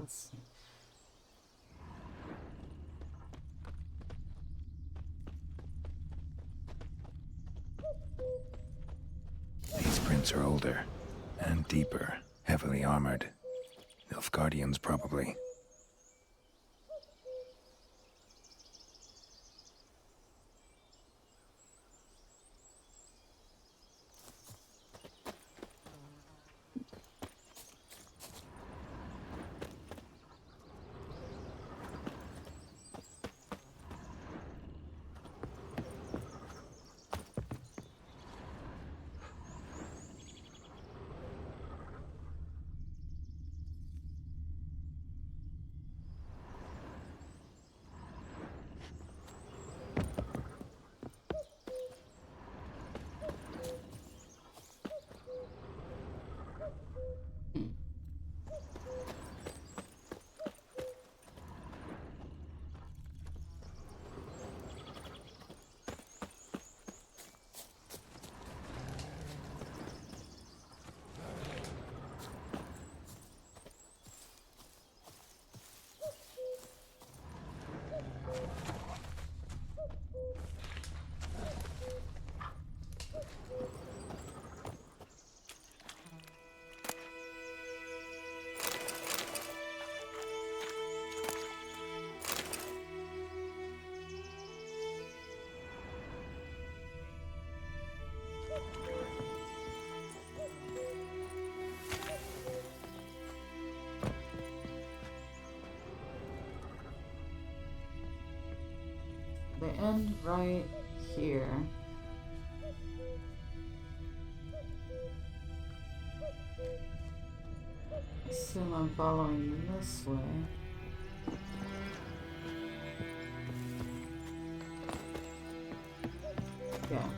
Let's see. These prints are older and deeper, heavily armored. Nilfgaardians, probably. They end right here. Assume I'm following this way. Yeah.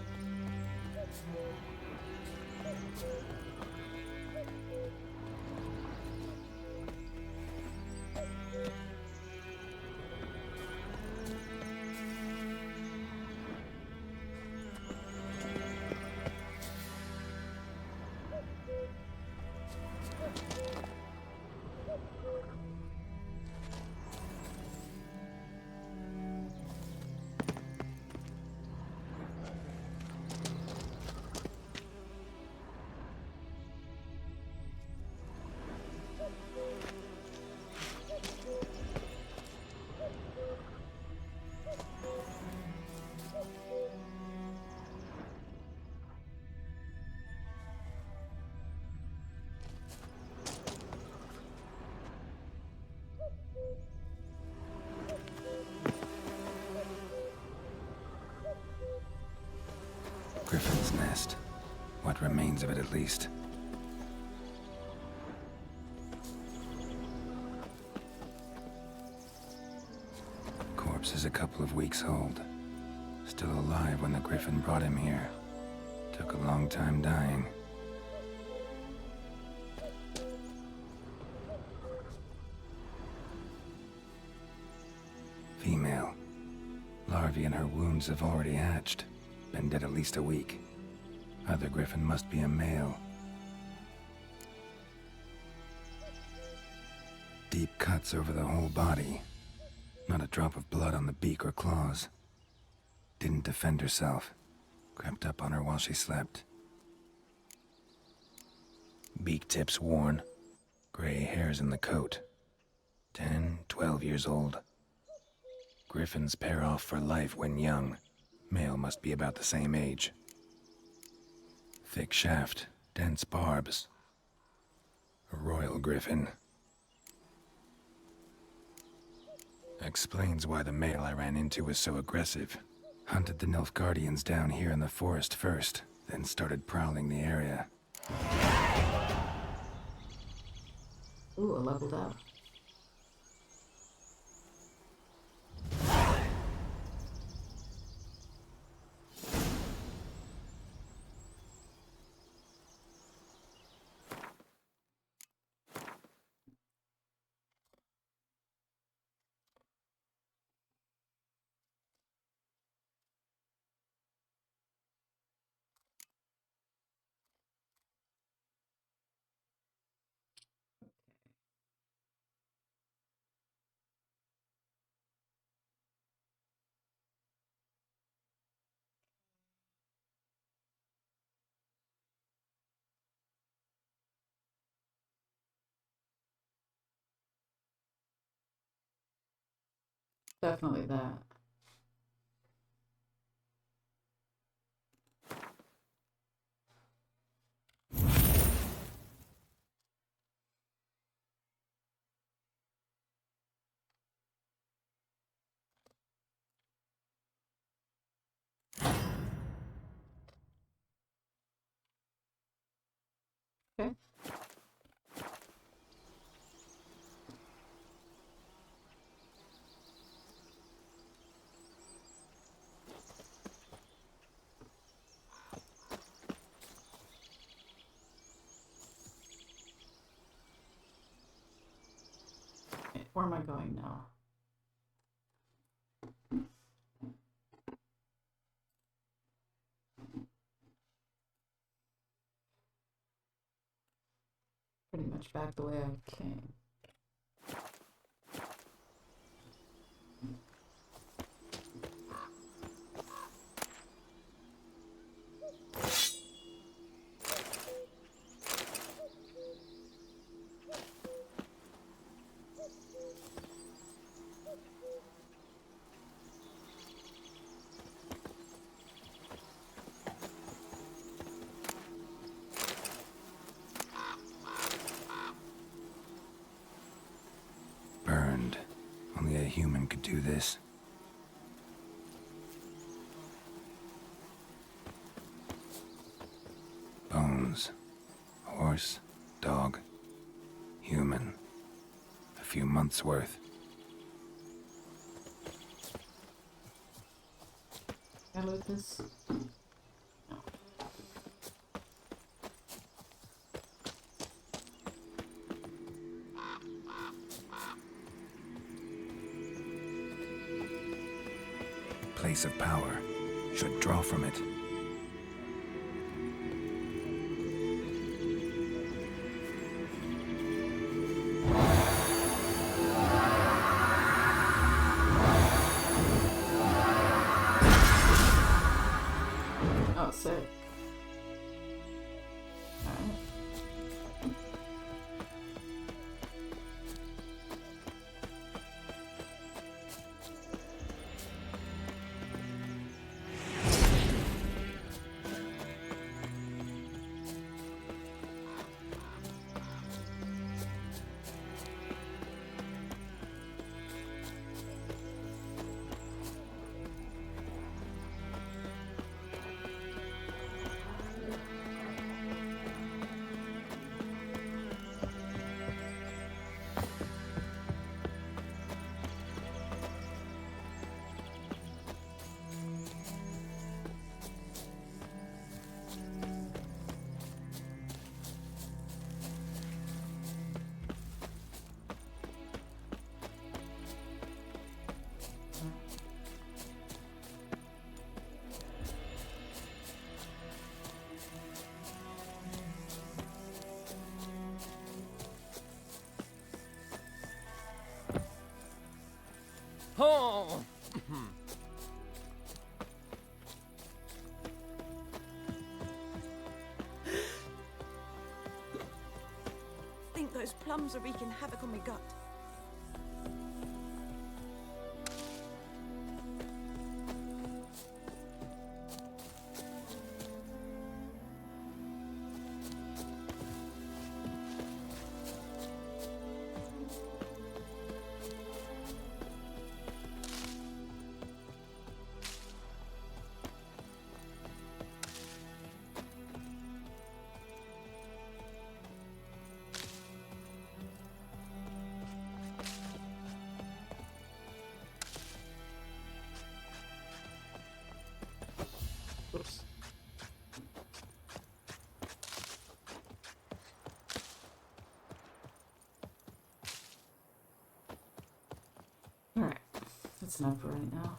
Griffin's nest. What remains of it, at least. Corpse is a couple of weeks old. Still alive when the Griffin brought him here. Took a long time dying. Female. Larvae in her wounds have already hatched. Been dead at least a week. Other Griffin must be a male. Deep cuts over the whole body. Not a drop of blood on the beak or claws. Didn't defend herself. Crept up on her while she slept. Beak tips worn. Gray hairs in the coat. 10, 12 years old. Griffins pair off for life when young. Male must be about the same age. Thick shaft, dense barbs. A royal griffin. Explains why the male I ran into was so aggressive. Hunted the Nilfgaardians down here in the forest first, then started prowling the area. Ooh, I leveled up. Definitely that. Okay. Where am I going now? Pretty much back the way I came. Burned. Only a human could do this. Bones. Horse, dog, human. A few months' worth. Can I loot this? No. Place of power. Should draw from it. Oh, sick. Alright. Oh! Think those plums are wreaking havoc on my gut. Oops. Alright. That's enough for right now.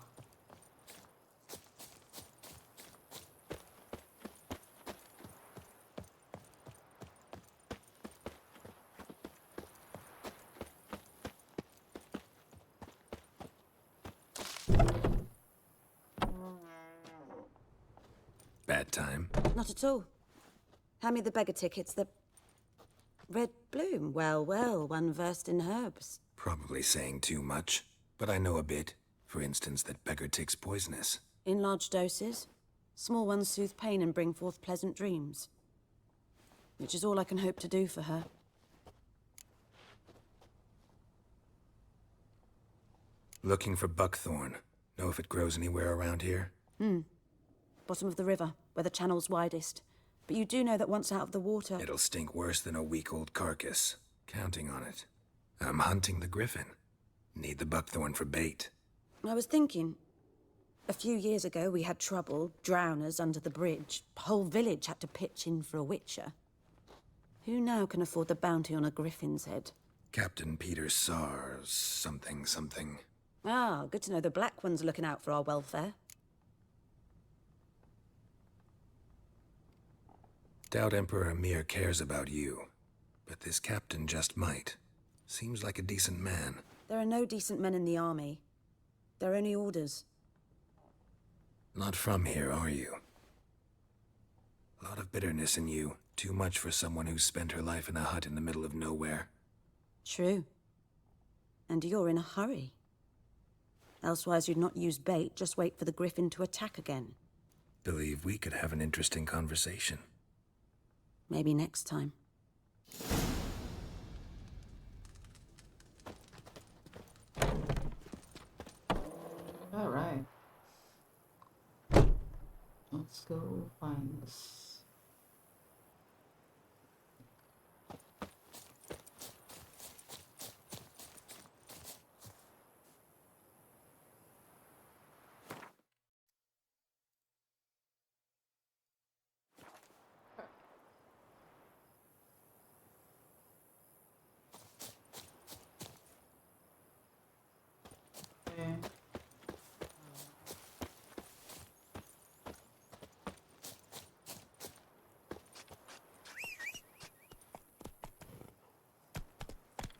Bad time. Not at all. Hand me the beggar tickets, the red bloom. Well, well, one versed in herbs. Probably saying too much, but I know a bit. For instance, that beggar tick's poisonous. In large doses. Small ones soothe pain and bring forth pleasant dreams. Which is all I can hope to do for her. Looking for buckthorn. Know if it grows anywhere around here? Bottom of the river, where the channel's widest. But you do know that once out of the water... It'll stink worse than a week-old carcass. Counting on it. I'm hunting the griffin. Need the buckthorn for bait. I was thinking... A few years ago, we had trouble, drowners under the bridge. Whole village had to pitch in for a witcher. Who now can afford the bounty on a griffin's head? Captain Peter Sars, something. Ah, good to know the Black One's looking out for our welfare. Doubt Emperor Amir cares about you. But this captain just might. Seems like a decent man. There are no decent men in the army. They're only orders. Not from here, are you? A lot of bitterness in you. Too much for someone who's spent her life in a hut in the middle of nowhere. True. And you're in a hurry. Elsewise you'd not use bait, just wait for the griffin to attack again. Believe we could have an interesting conversation. Maybe next time. All right. Let's go find this. Okay.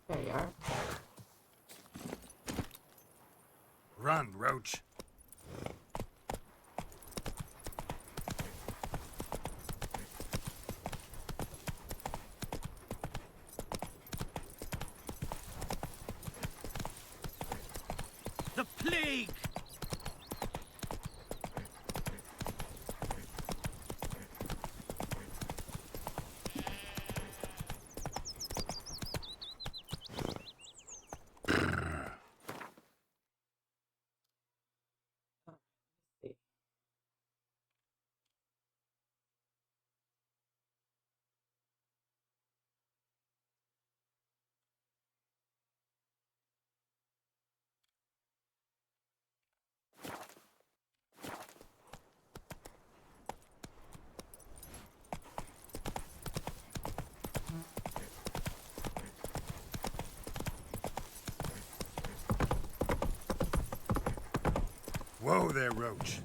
There you are. Run, Roach. The plague! See. Whoa there, Roach.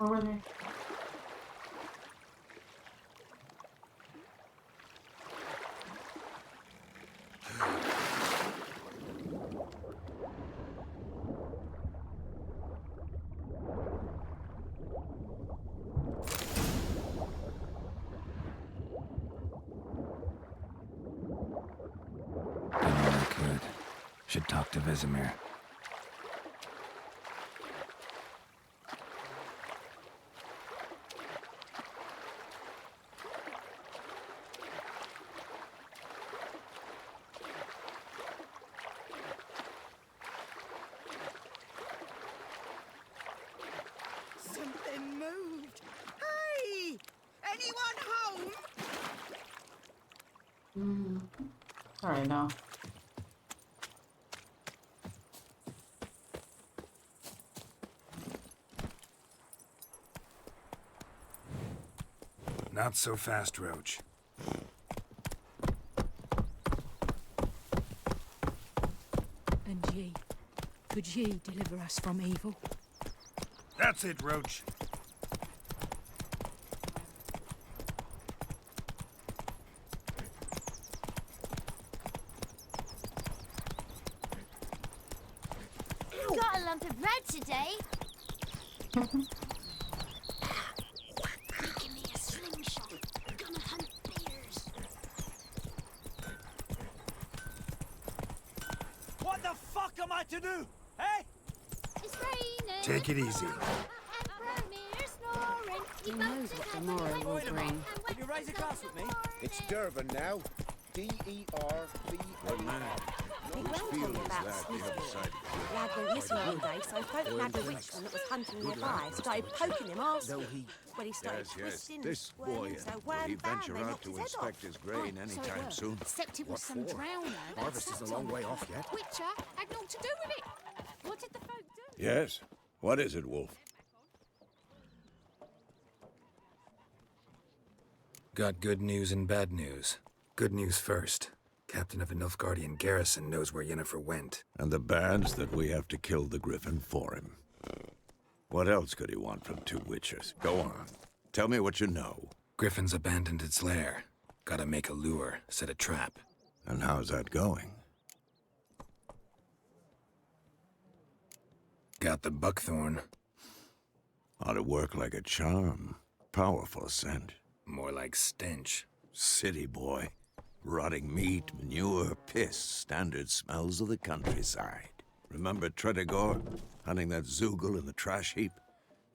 Where were they? Done all I could. Should talk to Vesemir. Alright, now. Not so fast, Roach. And ye, could ye deliver us from evil? That's it, Roach. Got a lump of bread today. Give me a slingshot. Gonna hunt bears. What the fuck am I to do? Hey? It's raining. Take it easy. And Bromir snoring. Who knows what tomorrow will bring? Will you raise a glass with me? It's Durban now. D-E-R-B-A-N. Big well told me about Smithy. Lad went missing one day, so folk nabbed a witchman that was hunting nearby. Started poking him arse. When he started twisting and squirming, so wham bam, they knocked his head off. his grain anytime soon. Except it was some drowner. that Harvest is sat a long on way it. off yet. Witcher had naught to do with it. What did the folk do? Yes? What is it, Wolf? Got good news and bad news. Good news first. Captain of a Nilfgaardian garrison knows where Yennefer went. And the bad's that we have to kill the Griffin for him. What else could he want from two witches? Go on. Tell me what you know. Griffin's abandoned its lair. Gotta make a lure, set a trap. And how's that going? Got the buckthorn. Ought to work like a charm. Powerful scent. More like stench. City boy. Rotting meat, manure, piss. Standard smells of the countryside. Remember Tredegor? Hunting that Zoogle in the trash heap?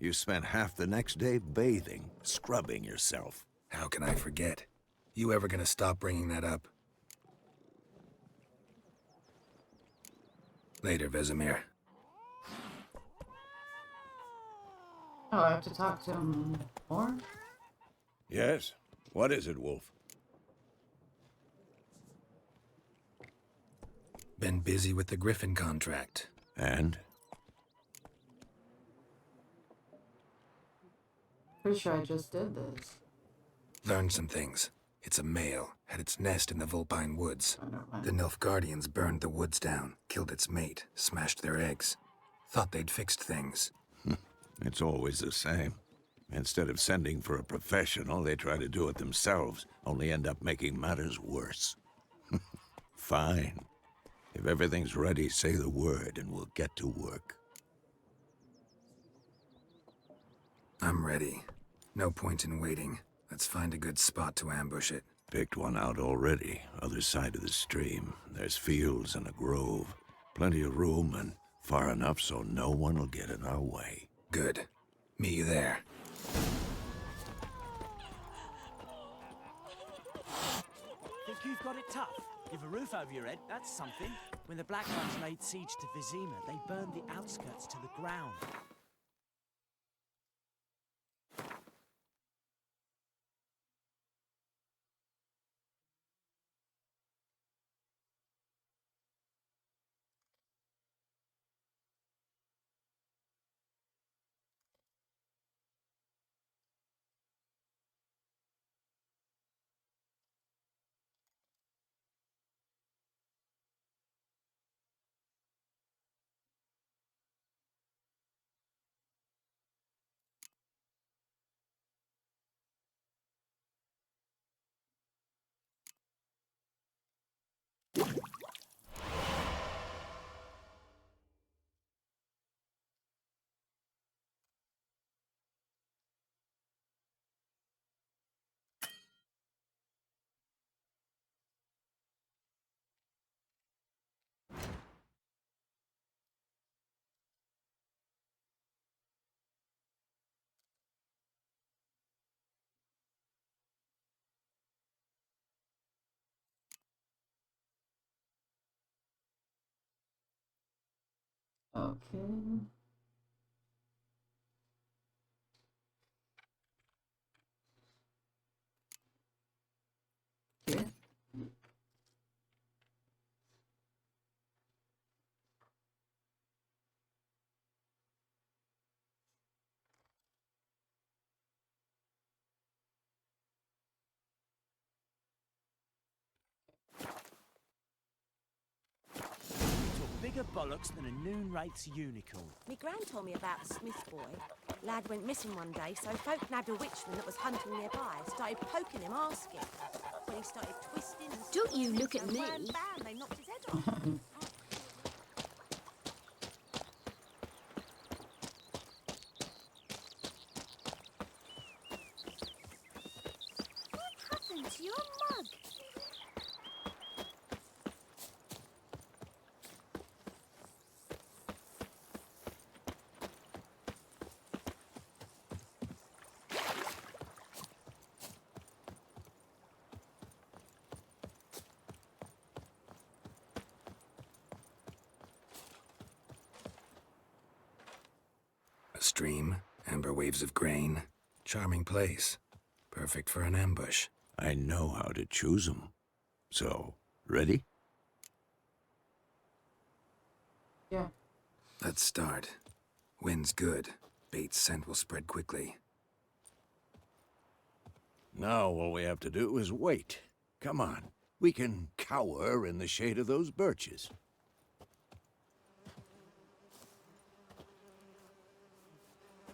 You spent half the next day bathing, scrubbing yourself. How can I forget? You ever gonna stop bringing that up? Later, Vesemir. Oh, I have to talk to him more? Yes? What is it, Wolf? Been busy with the Griffin contract. And? Pretty sure I just did this. Learned some things. It's a male, had its nest in the Vulpine Woods. Oh, never mind. The Nilfgaardians burned the woods down, killed its mate, smashed their eggs. Thought they'd fixed things. It's always the same. Instead of sending for a professional, they try to do it themselves, only end up making matters worse. Fine. If everything's ready, say the word and we'll get to work. I'm ready. No point in waiting. Let's find a good spot to ambush it. Picked one out already, other side of the stream. There's fields and a grove. Plenty of room and far enough so no one will get in our way. Good. Meet you there. Think you've got it tough? You've a roof over your head, that's something. When the Black Ones laid siege to Vizima, they burned the outskirts to the ground. Okay. Here. bigger bollocks than a noon wraith's unicorn. Me gran told me about a Smith boy. Lad went missing one day, so folk nabbed a witchman that was hunting nearby. Started poking him, asking. When he started twisting and Don't you look at and me. wham, bam, they knocked his head off. What happened to your mug? A stream, amber waves of grain. Charming place. Perfect for an ambush. I know how to choose 'em. So, ready? Yeah. Let's start. Wind's good. Bait's scent will spread quickly. Now all we have to do is wait. Come on. We can cower in the shade of those birches.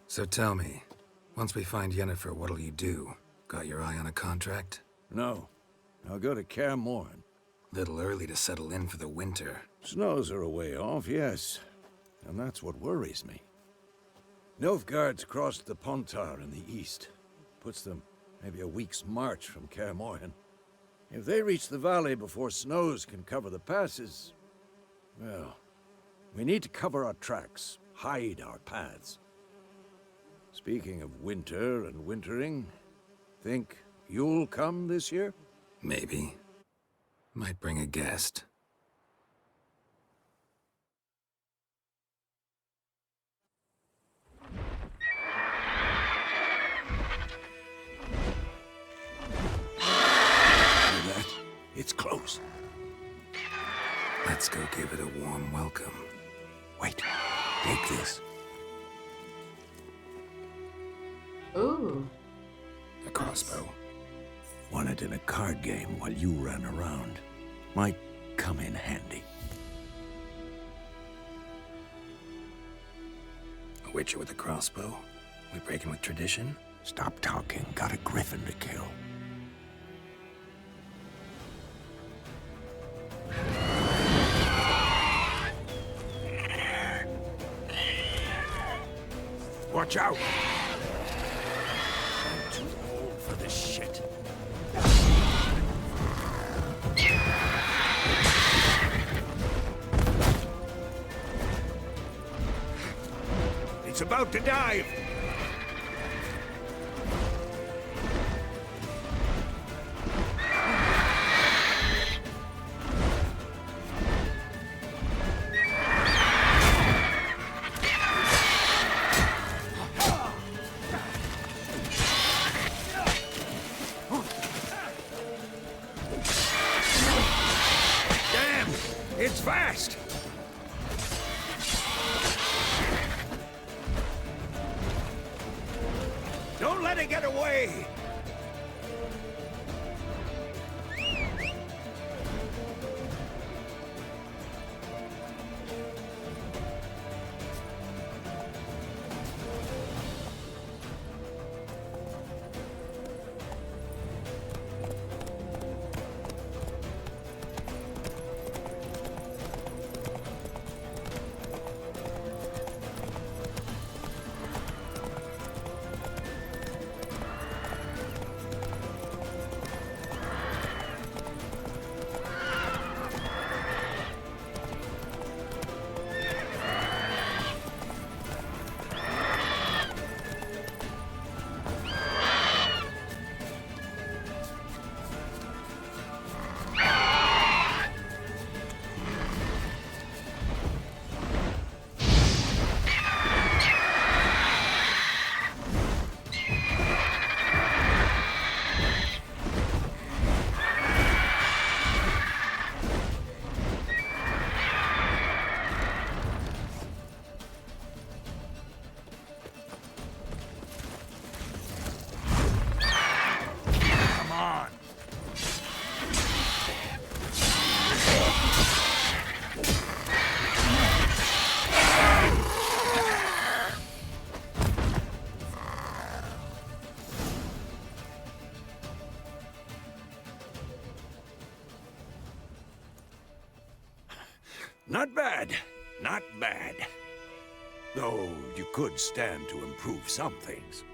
So tell me, once we find Yennefer, what'll you do? Got your eye on a contract? No. I'll go to Kaer Morhen. Little early to settle in for the winter. Snows are a way off, yes. And that's what worries me. Nilfgaard's crossed the Pontar in the east. Puts them maybe a week's march from Kaer Morhen. If they reach the valley before snows can cover the passes, well, we need to cover our tracks, hide our paths. Speaking of winter and wintering, think you'll come this year? Maybe. Might bring a guest. Hear that? It's close. Let's go give it a warm welcome. Wait, take this. Ooh. A crossbow. Won it in a card game while you ran around. Might come in handy. A witcher with a crossbow? We breaking with tradition? Stop talking. Got a griffin to kill. Watch out! I'm too old for this shit. It's about to dive! Damn! It's fast! Don't let it get away! Not bad. Not bad. Though you could stand to improve some things.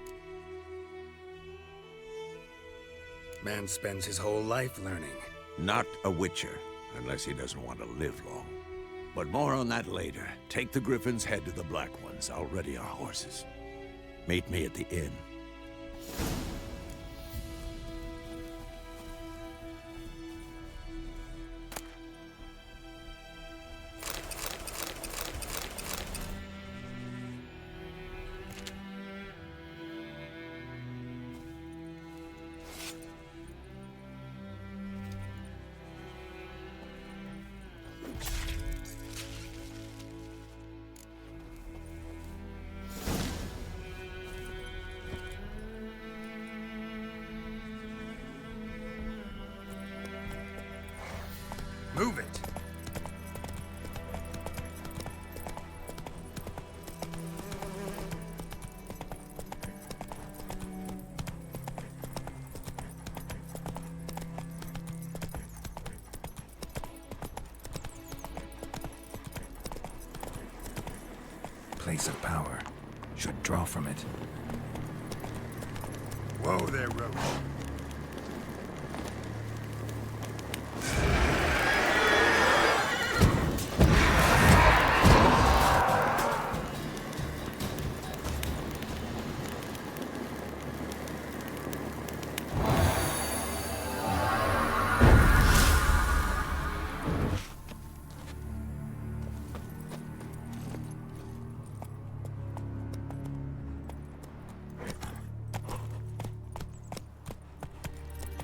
Man spends his whole life learning. Not a witcher, unless he doesn't want to live long. But more on that later. Take the Griffin's head to the Black Ones. I'll ready our horses. Meet me at the inn. Move it! Place of power. Should draw from it. Whoa there, Roach.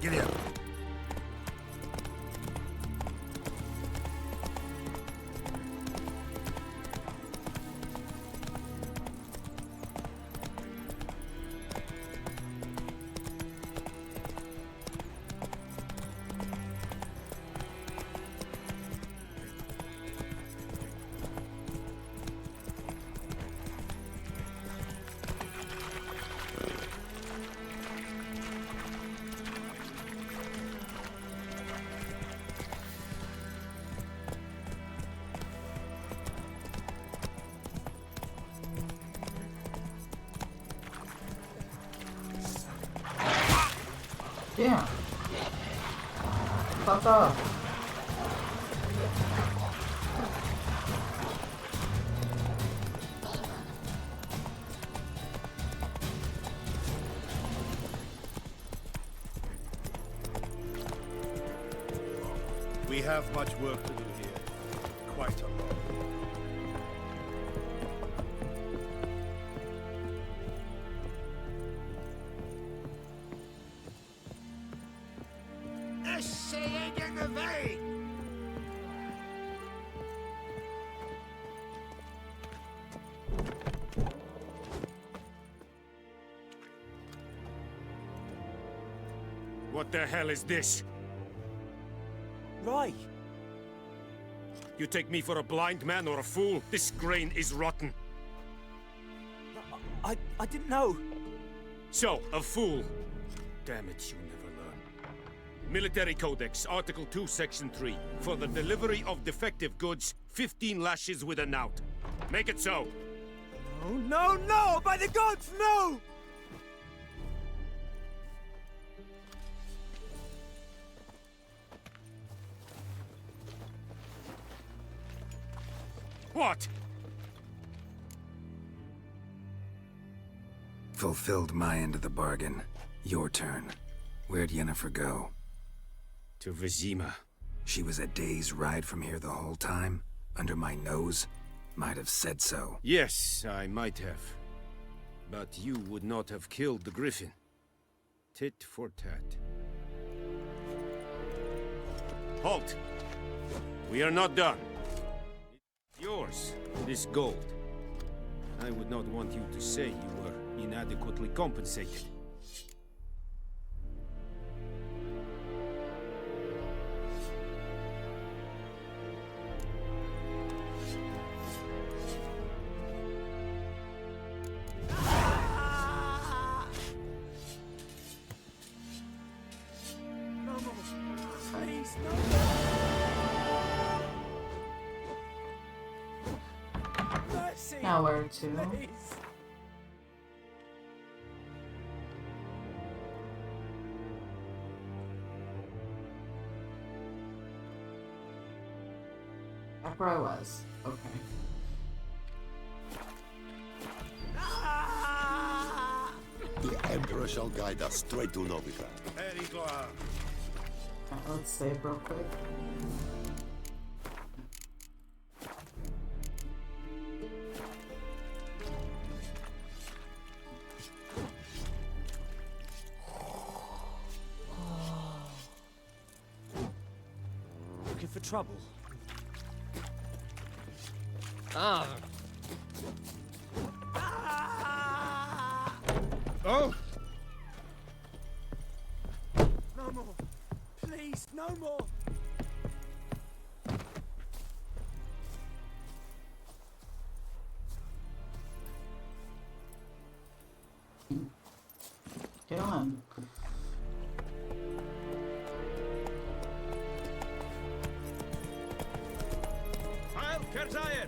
Giddy up. Yeah. Fuck off. We have much work to do here. Quite a lot. What the hell is this? Right. You take me for a blind man or a fool? This grain is rotten. I didn't know. So, a fool. Damn it, you never learn. Military Codex, Article 2, Section 3. For the delivery of defective goods, 15 lashes with a knout. Make it so. Oh, no, no! By the gods, no! What? Fulfilled my end of the bargain. Your turn. Where'd Yennefer go? To Vizima. She was a day's ride from here the whole time? Under my nose? Might have said so. Yes, I might have. But you would not have killed the griffin. Tit for tat. Halt! We are not done. Yours, this gold. I would not want you to say you were inadequately compensated. Now where to? Please. Back where I was. Okay. The Emperor shall guide us straight to Novigrad. Alright, let's save real quick. Looking for trouble. Oh! No more. Please, no more. Get on. Heil Kerzaier!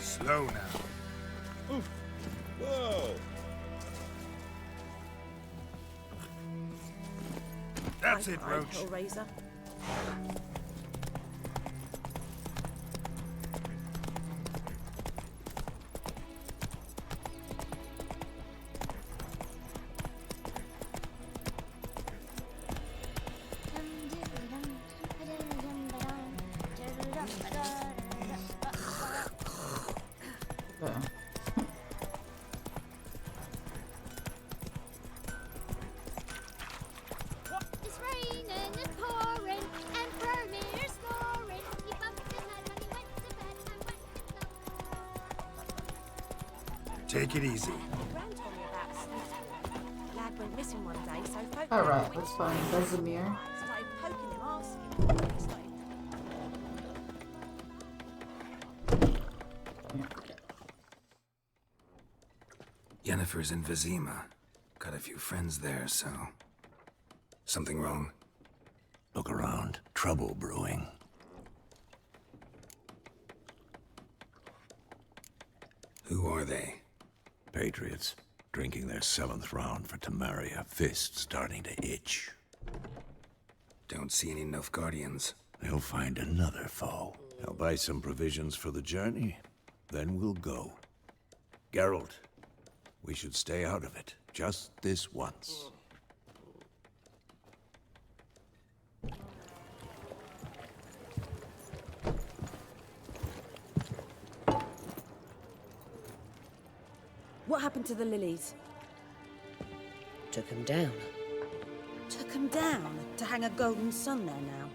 Slow now. Oof. Whoa. That's it, Roach. Hellraiser. There. It's raining and pouring, and Vermeer's snoring. He bumped his head when he went to bed and went to bed. Take it easy. Gran told me about Sneak. Lad went missing one day, so folk Alright, let's find Vesemir. started poking him, asking him. He started Yennefer's in Vizima. Got a few friends there, so... Something wrong? Look around. Trouble brewing. Who are they? Patriots. Drinking their 7th round for Tamaria. Fist starting to itch. Don't see any Nilfgaardians. They'll find another foe. They'll buy some provisions for the journey. Then we'll go. Geralt, we should stay out of it. Just this once. What happened to the lilies? Took him down. Took them down to hang a golden sun there now.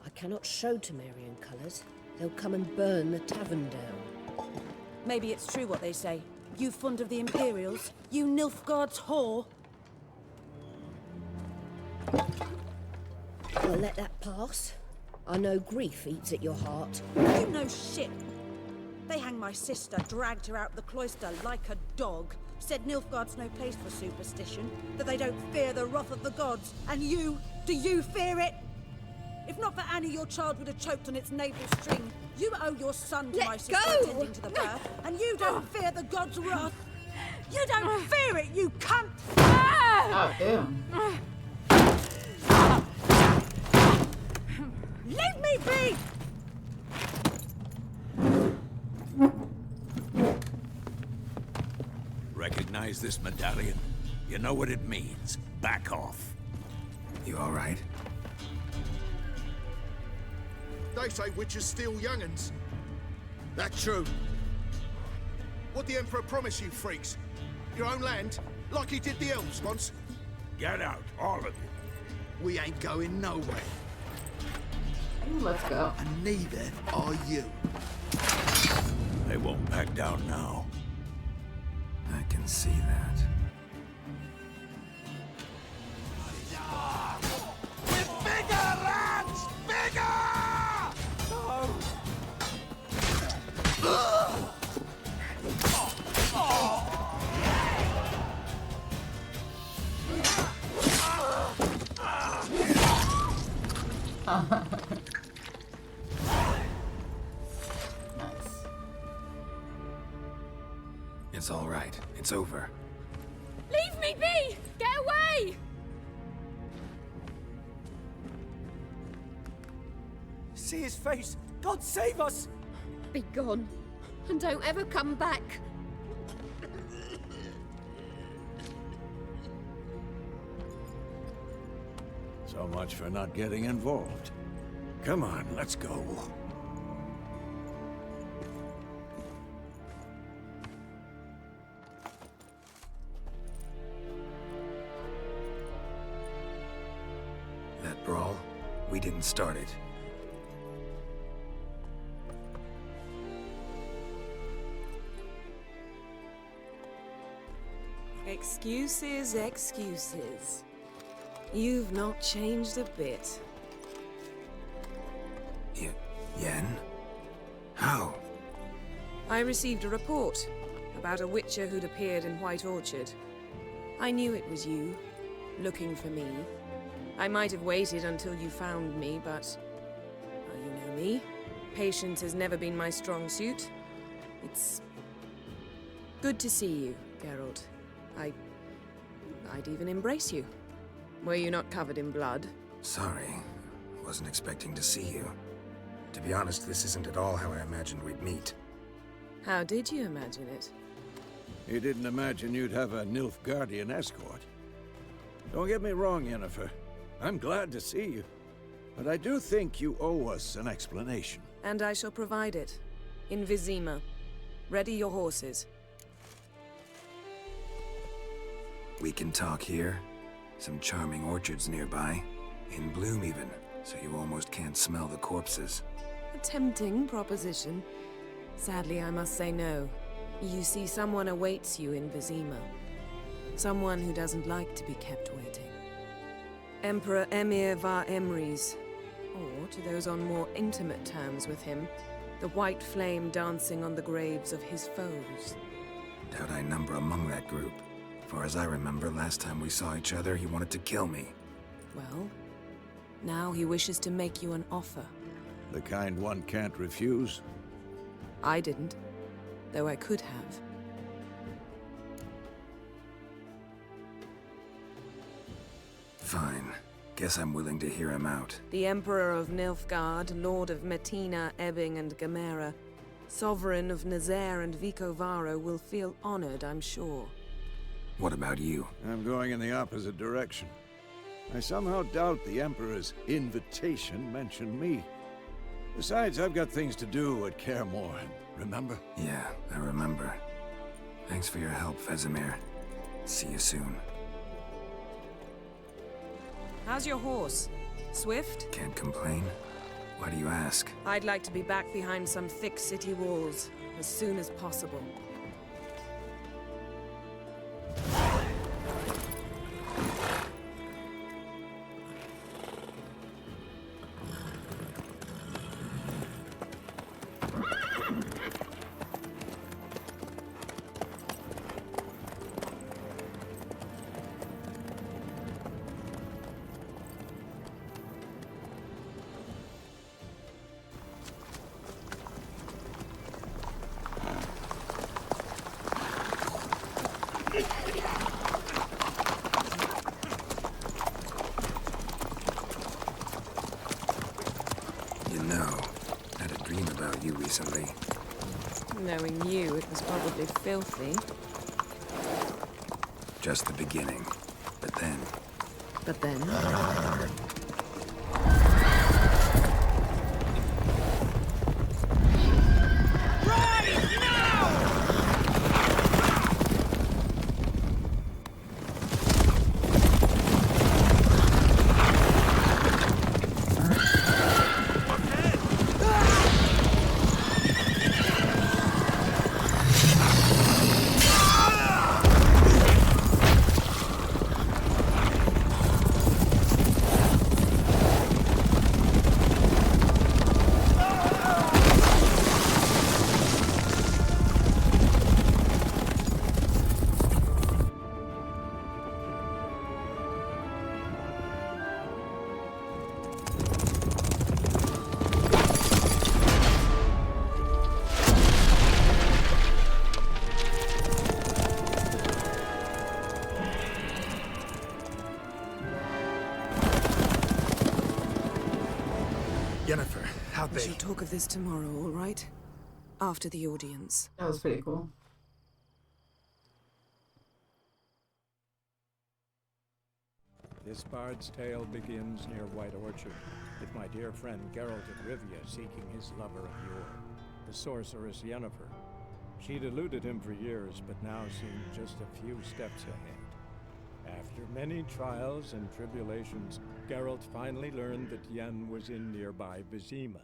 I cannot show Temerian colours. They'll come and burn the tavern down. Maybe it's true what they say. You fond of the Imperials? You Nilfgaard's whore? I'll let that pass. I know grief eats at your heart. You know shit. They hanged my sister, dragged her out the cloister like a dog. Said Nilfgaard's no place for superstition, that they don't fear the wrath of the gods. And you, do you fear it? If not for Annie, your child would have choked on its navel string. You owe your son to Let my sister go! attending to the birth, and you don't fear the god's wrath. You don't fear it, you cunt! Oh, damn. Leave me be! Recognize this medallion? You know what it means. Back off. You all right? They say witches steal young'uns. That's true. What the Emperor promised you, freaks? Your own land? Like he did the elves once? Get out, all of you. We ain't going nowhere. Let's go. And neither are you. They won't back down now. I can see that. We're bigger, lads! Bigger! Nice. It's all right. It's over. Leave me be! Get away! See his face! God save us! Be gone, and don't ever come back. So much for not getting involved. Come on, let's go. That brawl, we didn't start it. Excuses, excuses. You've not changed a bit. Yen? How? I received a report about a witcher who'd appeared in White Orchard. I knew it was you, looking for me. I might have waited until you found me, but... well, you know me. Patience has never been my strong suit. It's... good to see you, Geralt. I'd even embrace you. Were you not covered in blood? Sorry. Wasn't expecting to see you. To be honest, this isn't at all how I imagined we'd meet. How did you imagine it? You didn't imagine you'd have a Nilfgaardian escort. Don't get me wrong, Yennefer. I'm glad to see you. But I do think you owe us an explanation. And I shall provide it. In Vizima. Ready your horses. We can talk here. Some charming orchards nearby. In bloom even, so you almost can't smell the corpses. A tempting proposition. Sadly, I must say no. You see, someone awaits you in Vizima. Someone who doesn't like to be kept waiting. Emperor Emir var Emrys. Or, to those on more intimate terms with him, the white flame dancing on the graves of his foes. Doubt I number among that group. Far as I remember, last time we saw each other, he wanted to kill me. Well, now he wishes to make you an offer. The kind one can't refuse. I didn't, though I could have. Fine. Guess I'm willing to hear him out. The Emperor of Nilfgaard, Lord of Metina, Ebbing, and Gamera, Sovereign of Nazaire and Vicovaro will feel honored, I'm sure. What about you? I'm going in the opposite direction. I somehow doubt the Emperor's invitation mentioned me. Besides, I've got things to do at Kaer Morhen, remember? Yeah, I remember. Thanks for your help, Vesemir. See you soon. How's your horse? Swift? Can't complain. Why do you ask? I'd like to be back behind some thick city walls as soon as possible. Knowing you, it was probably filthy. Just the beginning. But then... But then... Yennefer, how'd We they... shall talk of this tomorrow, all right? After the audience. That was pretty cool. This bard's tale begins near White Orchard, with my dear friend Geralt of Rivia seeking his lover of yore, the sorceress Yennefer. She'd eluded him for years, but now seemed just a few steps ahead. After many trials and tribulations, Geralt finally learned that Yen was in nearby Vizima.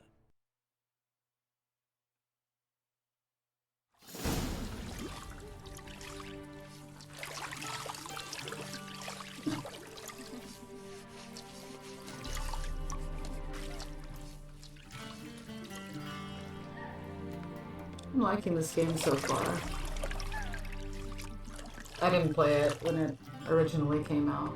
I'm liking this game so far. I didn't play it when it originally came out.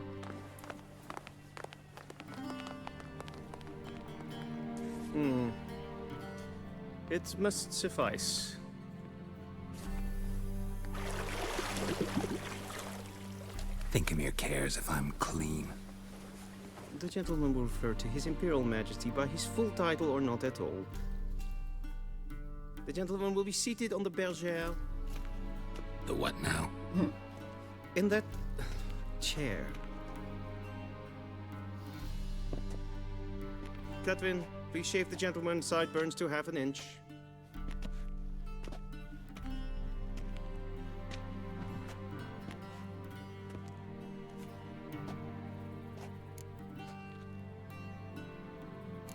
It must suffice. Thinkamir cares if I'm clean. The gentleman will refer to His Imperial Majesty by his full title or not at all. The gentleman will be seated on the bergère. The what now? In that chair. Catwin, please shave the gentleman's sideburns to half an inch.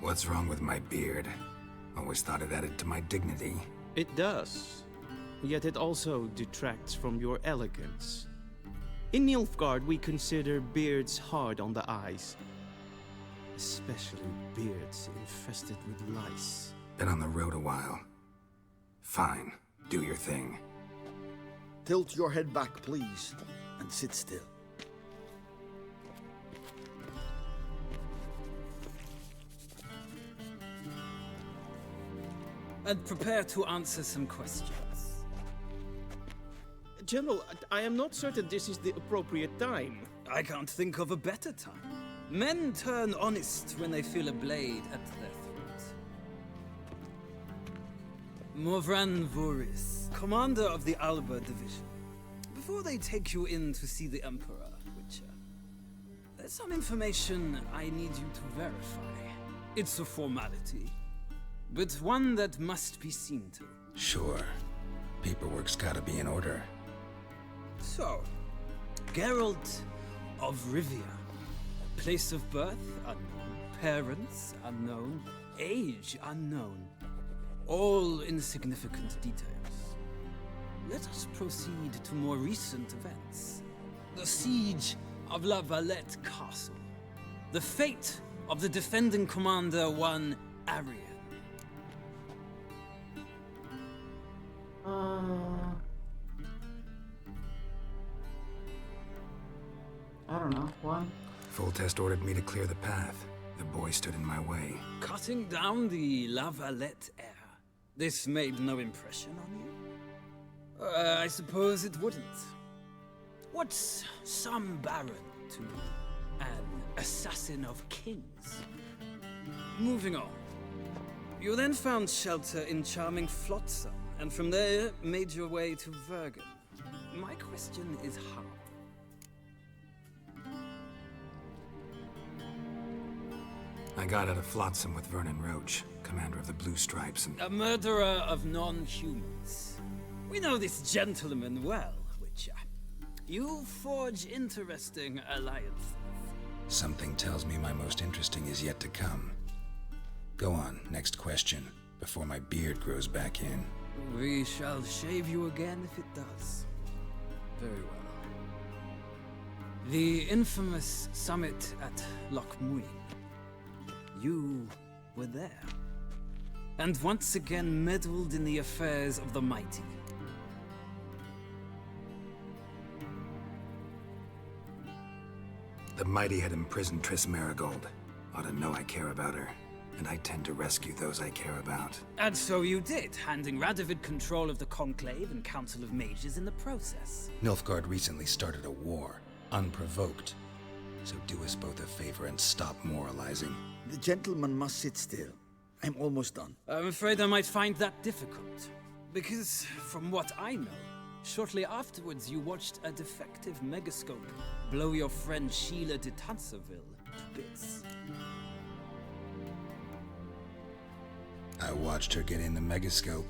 What's wrong with my beard? Always thought it added to my dignity. It does. Yet it also detracts from your elegance. In Nilfgaard, we consider beards hard on the eyes. Especially beards infested with lice. Been on the road a while. Fine, do your thing. Tilt your head back, please, and sit still. And prepare to answer some questions. General, I am not certain this is the appropriate time. I can't think of a better time. Men turn honest when they feel a blade at their throat. Morvran Voris, commander of the Alba Division. Before they take you in to see the Emperor, Witcher, there's some information I need you to verify. It's a formality, but one that must be seen to. Sure. Paperwork's gotta be in order. So, Geralt of Rivia. Place of birth unknown. Parents unknown. Age unknown. All insignificant details. Let us proceed to more recent events. The siege of La Valette Castle. The fate of the defending commander, one Arian. I don't know. One? Foltest ordered me to clear the path. The boy stood in my way. Cutting down the La Valette heir. This made no impression on you? I suppose it wouldn't. What's some baron to an assassin of kings? Moving on. You then found shelter in charming Flotsam And from there, made your way to Vergen. My question is how? I got out of Flotsam with Vernon Roach, commander of the Blue Stripes, and... A murderer of non-humans. We know this gentleman well, Witcher. You forge interesting alliances. Something tells me my most interesting is yet to come. Go on, next question, before my beard grows back in. We shall shave you again if it does. Very well. The infamous summit at Loch Muin. You were there. And once again meddled in the affairs of the mighty. The mighty had imprisoned Triss Marigold. Ought to know I care about her. And I tend to rescue those I care about. And so you did, handing Radovid control of the Conclave and Council of Mages in the process. Nilfgaard recently started a war, unprovoked. So do us both a favor and stop moralizing. The gentleman must sit still. I'm almost done. I'm afraid I might find that difficult. Because, from what I know, shortly afterwards you watched a defective megascope blow your friend Sheila de Tanserville to bits. I watched her get in the megascope.